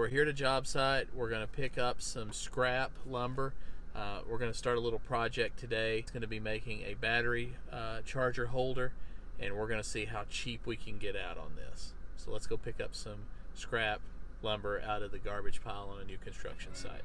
we're here at a job site. We're going to pick up some scrap lumber. We're going to start a little project today. It's going to be making a battery charger holder, and we're going to see how cheap we can get out on this. So let's go pick up some scrap lumber out of the garbage pile on a new construction site.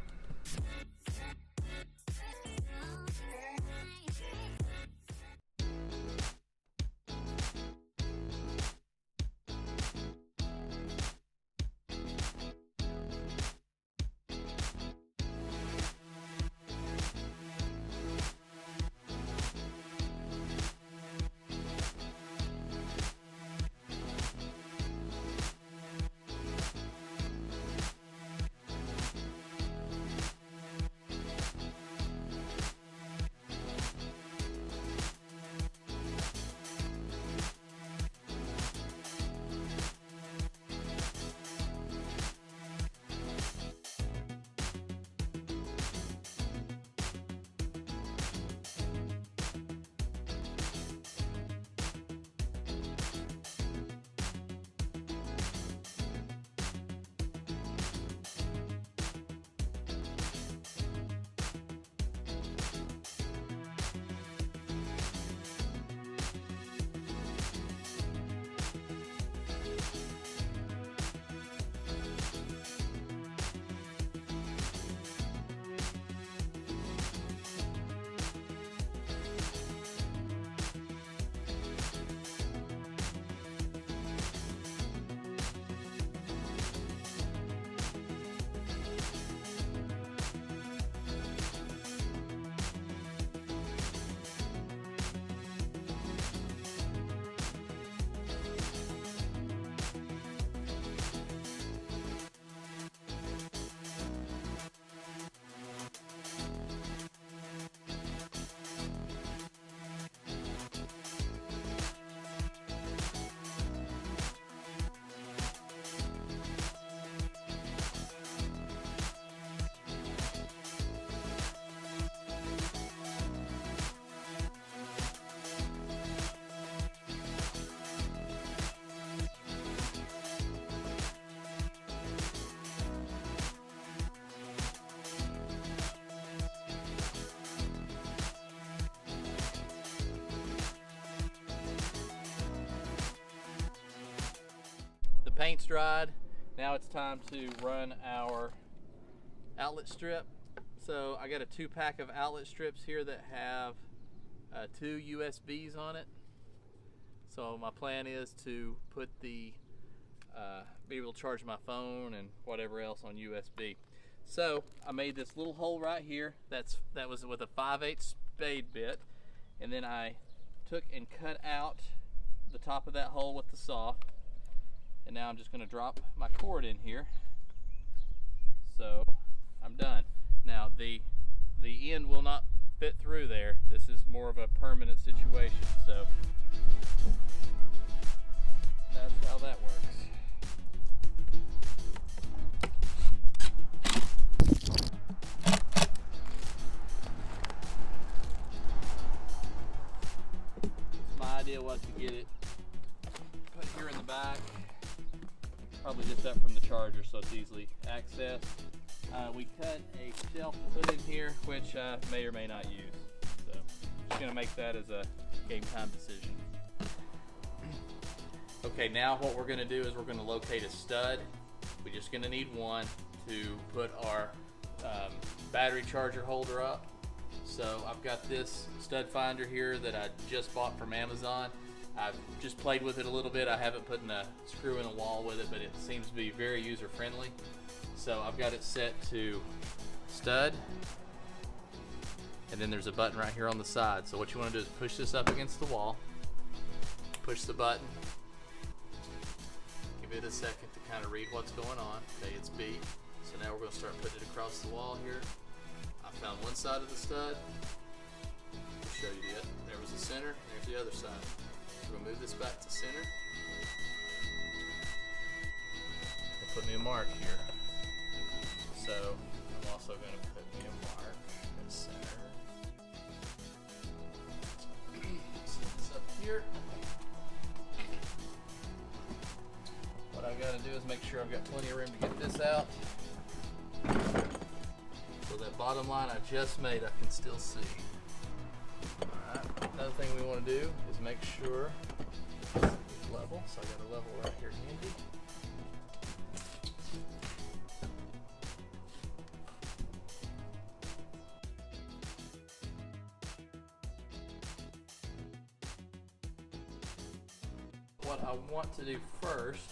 Paint's dried. Now it's time to run our outlet strip. So I got a 2-pack of outlet strips here that have 2 USBs on it. So my plan is to put the be able to charge my phone and whatever else on USB. So I made this little hole right here. That was with a 5/8 spade bit, and then I took and cut out the top of that hole with the saw. And now I'm just going to drop my cord in here. So I'm done. Now the end will not fit through there. This is more of a permanent situation. So that's how that works. My idea was to get it put here in the back. Probably just up from the charger so it's easily accessed. We cut a shelf to put in here, which I may or may not use. So I'm just gonna make that as a game time decision. Okay, now what we're gonna do is we're gonna locate a stud. We're just gonna need one to put our battery charger holder up. So I've got this stud finder here that I just bought from Amazon. I've just played with it a little bit. I haven't put a screw in a wall with it, but it seems to be very user friendly. So I've got it set to stud, and then there's a button right here on the side. So what you want to do is push this up against the wall, push the button, give it a second to kind of read what's going on. Okay, it's B. So now we're going to start putting it across the wall here. I found one side of the stud. I'll show you the other. There was the center, and there's the other side. We're going to move this back to center. It'll put me a mark here. So I'm also going to put me a mark at center. Set this up here. What I got to do is make sure I've got plenty of room to get this out. So that bottom line I just made, I can still see. Alright, another thing we want to do is make sure it's level. So I got a level right here handy. What I want to do first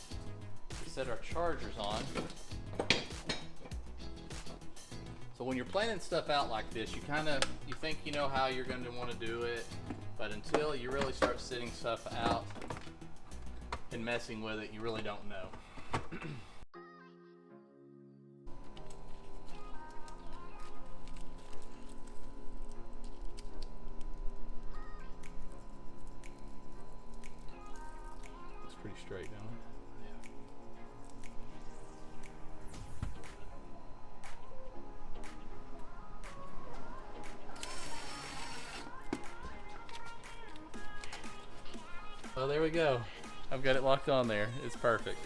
is set our chargers on. So when you're planning stuff out like this, you think you know how you're going to want to do it, but until you really start sitting stuff out and messing with it, you really don't know. Looks pretty straight, don't it? Well, there we go. I've got it locked on there. It's perfect.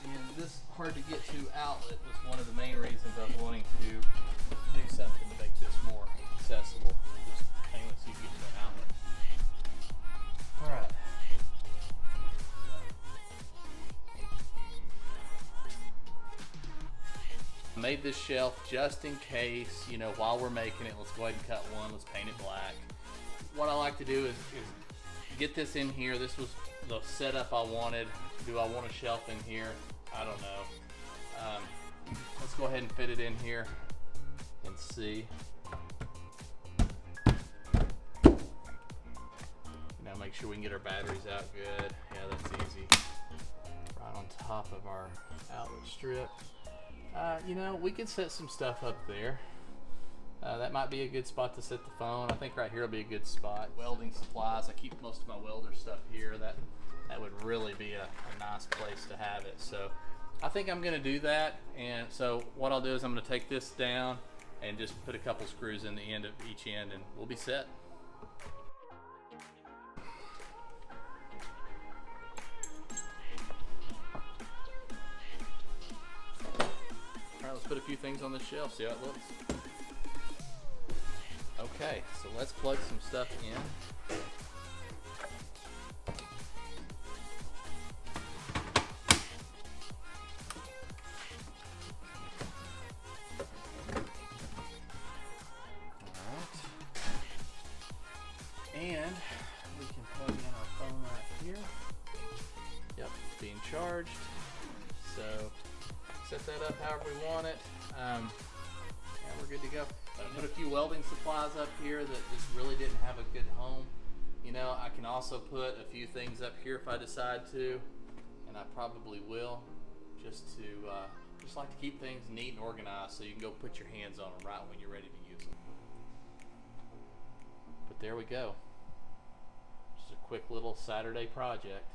And this hard to get to outlet was one of the main reasons I was wanting to do something to make this more accessible. Just painless, you get to the outlet. Alright. I made this shelf just in case, you know, while we're making it, let's go ahead and cut one, let's paint it black. What I like to do is get this in here. This was the setup I wanted. Do I want a shelf in here? I don't know. Let's go ahead and fit it in here and see. Now make sure we can get our batteries out good. Yeah, that's easy. Right on top of our outlet strip. You know, we could set some stuff up there. That might be a good spot to set the phone. I think right here will be a good spot. Welding supplies, I keep most of my welder stuff here. That would really be a nice place to have it. So I think I'm gonna do that. And so what I'll do is I'm gonna take this down and just put a couple screws in the end of each end and we'll be set. All right, let's put a few things on this shelf, see how it looks. Okay, so let's plug some stuff in. Alright. And we can plug in our phone right here. Yep, it's being charged. So set that up however we want it. And we're good to go. I put a few welding supplies up here that just really didn't have a good home. You know, I can also put a few things up here if I decide to, and I probably will, just like to keep things neat and organized so you can go put your hands on them right when you're ready to use them. But there we go. Just a quick little Saturday project.